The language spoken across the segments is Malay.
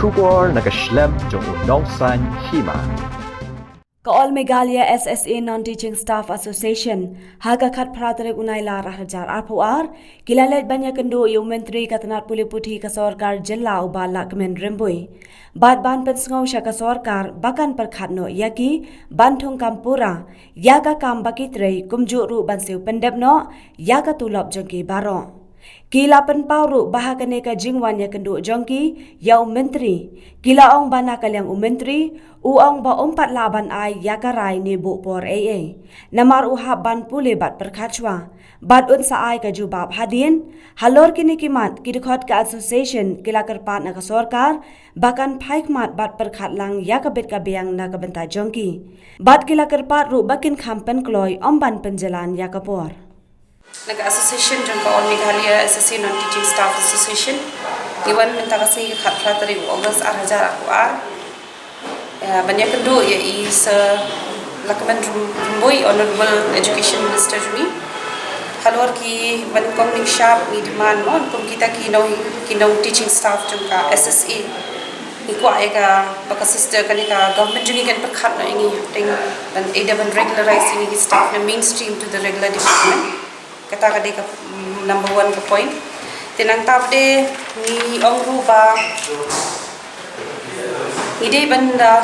Shubor nakaslem jong unongsan hima. All Meghalaya SSA Non-Teaching Staff Association haga khat pratarek unai la rahajar arpuar kilalet banyak kendo yu menteri katanat puli puthi ka sarkar jilla ubala kemen rembui bat ban pensngau sya ka sarkar bakan perkhatno yaki banthong kampura yaga kam bakitrei kumju ru bansiu pendepno yaga tulop jongki baro Kila penpauru bahagane ka jingwan ya kendu jongki ya menteri kila ong bana kalyang menteri uang ba umpat laban ai ya karai ni bu por namar uhab ban pule bat perkachwa bat unsa ai ka jubab hadin halor kini kimat kidkhot ka association kila kerpat na ka sarkar bakan phaikmat bat perkhat lang ya ka bet ka biang na ka benta jongki bat kila kerpat ru bakin khampen kloi omban penjalan ya kapor Naga association jangka All Meghalaya SSA Non-Teaching Staff Association iwan minta kasih khat pratari August arhajar akuar banyak kendu ya is lakaman rumboi Honorable Education Minister juni halor ki ban komning sharp ni demand mon kum kita kinong teaching staff jangka SSA iko ayga baka sister kanika government jungi kan perkhat na ingi ting dan ada ban regularize ini staff na mainstream to the regular department kata kadai ka number 1 ka point tinang tap de ni ong ruba ide banda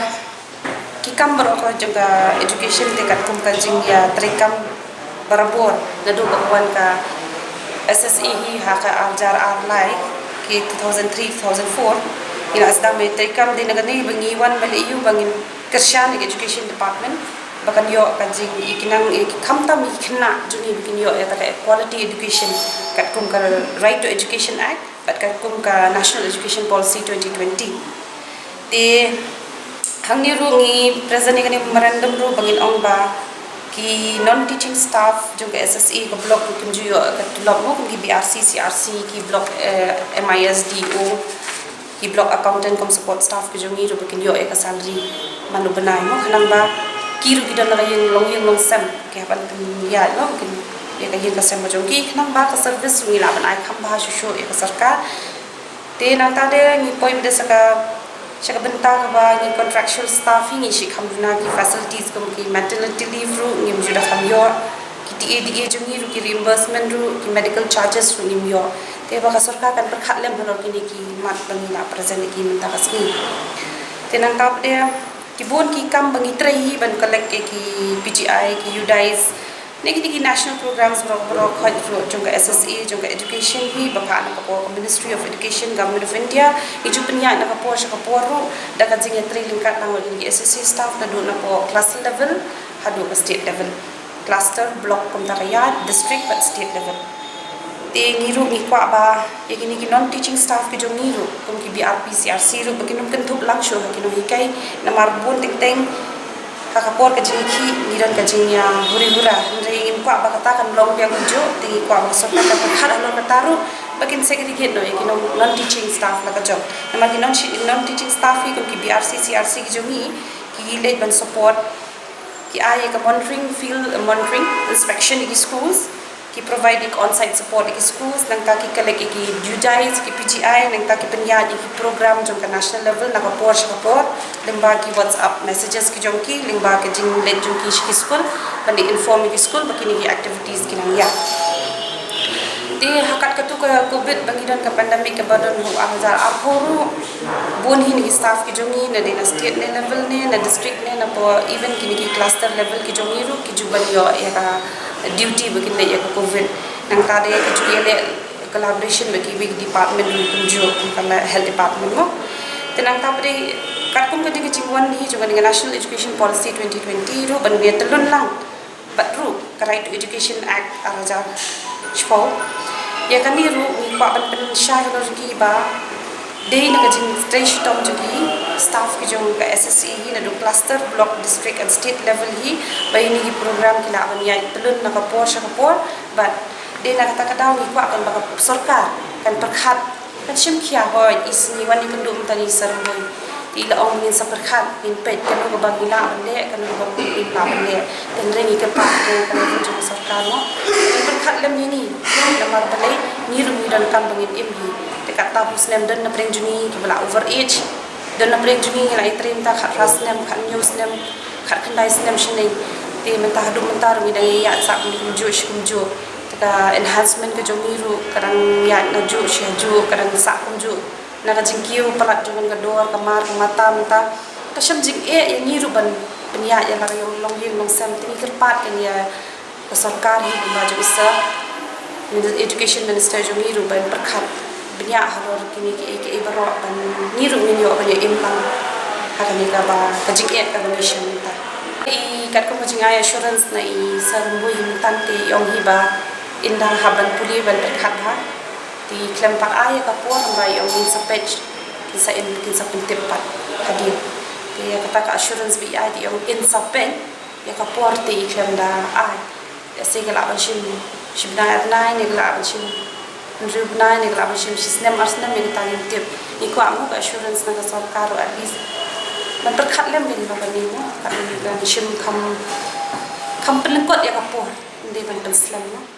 kikam berokah juga education dekat kum kajing ya trekam barabor nadu bakwan ka SSE hi haka ajar arlai ki 2003 2004 ina asdam me trekam de nagani bangiwan bali yu bangin kershan education department bahkan yo kajing ikinang kamtam ikna juni bikin yo ya taka quality education kat kum ka right to education act but kat kum ka national education policy 2020 te hangni rungi present ni memorandum ru bangin ong ba ki non teaching staff juga SSE ka block kum ju yo kat block mo kum ki BRC CRC ki block MISDO ki block accountant kum support staff ki jungi ru bikin yo ka salary manu benai mo kanang ba kiru kita nak yang long sem ke ban ya no kin ya ka yang ka sem majong ki nang ba ka service ngi la ban ai kham ba shu ya ka sarkar te nang ta de ngi poi de saka benta ka ba ngi contractual staffing ngi shi kham na ki facilities kum ki maternity leave ru ngi mjuda kham yo ki TADA jungi ru ki reimbursement ru ki medical charges ru ngi yo te ba ka sarkar kan perkhat lem hanor ki ni ki mat bangi na present ki menta ka ski te nang ta de kibun ki kam bangi trai ban collect ki PGI ki UDIs neki national programs bro khoj jongka SSA jongka education hi bapa na ko Ministry of Education Government of India iju penya na ko sha ko ro daga jinge trai lingkat nang ki SSA staff na do na po class level hadu ko state level cluster block kom takaya district but state level te ngiru mi kwa ba yagini ki non teaching staff ki jong ngiru kum ki BRP CRC ru bakinum kan thup lang sho hakino hikai na marbun ting hakapor ka jing ki ngiran ka jing ya huri hura ndre in kwa ba kata kan long yang jo ti kwa ba so ka khar alo ka taru bakin segregate no yagino non teaching staff la ka job na ma ki non teaching staff ki kum ki BRC CRC ki jongi ki le ban support ki ay ka monitoring field monitoring inspection ki schools ki provide on-site support ki schools nang ta ki collect ki UDIs ki PGI nang ta ki penyaj ki program jong ka national level na ka por limba ki WhatsApp messages ki jong ki limba ki jing let jong ki school pandi inform ki school bakini ki activities ki nang ya te hakat ka tu ka covid bangidan ka pandemic ka badon hu ahzar aphoru bon hin ki staff ki jongi na de state level ne na district ne na po even ki cluster level ki jongi ru ki juban yo ya ka duty begin le ya covid nang tade ki juyele collaboration bagi big department kum jo kum health department mo tenang tapre katkum ka ding jingwan ni jo dengan national education policy 2020 ru ban ne telun lang but ru ka right to education act araja chpo ya kan ni ru ni pa ban pen sha lo ki ba de na ka jing station tom jogi staff ki jo ka SSE hi na do cluster block district and state level hi ba ini ki program ki la ban ya telun na ka por sha ka por but de na kata kadaw ni kwa kan ba sarkar kan perkhat kan shim khia hoy is ni wan ni kan dum tani sarboy ila ong min sa perkhat in pet kan ko ba gila ban le kan ko ba in pa ban le ten rengi ka pa ko kan ko jo sarkar mo perkhat lem ni lamar balai ni ru mi dan kan bangit im hi dekat tapus nem dan na preng juni ke bala over age dan na breng jungi la itrim ta khat ras nem khat news nem khat khandai nem shine ti mentah du mentar mi dang ya sak mi kumju ta enhancement ke jungi ru kadang ya na ju sha ju kadang sak kumju na ka jingkiu palat jungan ka dor kamar mata menta ka sham jing e ni ru ban penya ya la yo long yin long sam ti kerpat kan ya ka sarkar hi ba ju isa education minister jungi ru ban perkhat benya halor kini ke baro ban ni ru min yo ban im lang hakani ka ba ka jing e ka mission ta I kat ko jing ay assurance na I sarumbu him tante yong hiba indang haban puli ban perkhat ha di klem pak ay ka po ba yong in sa page kinsa pintipat hadir ya kata ka assurance bi ay di yong in sa pen ya ka po ti klem da ay ya segala ban shibna adnai ne gala ban shim rubna ne gala ban shim sisnem arsna me ta yin tip iko amu ka assurance na ka sarkar at least man perkhat lem bin ba ni mo ka ni shim kam pelengkot ya ka po ndi ban penslam no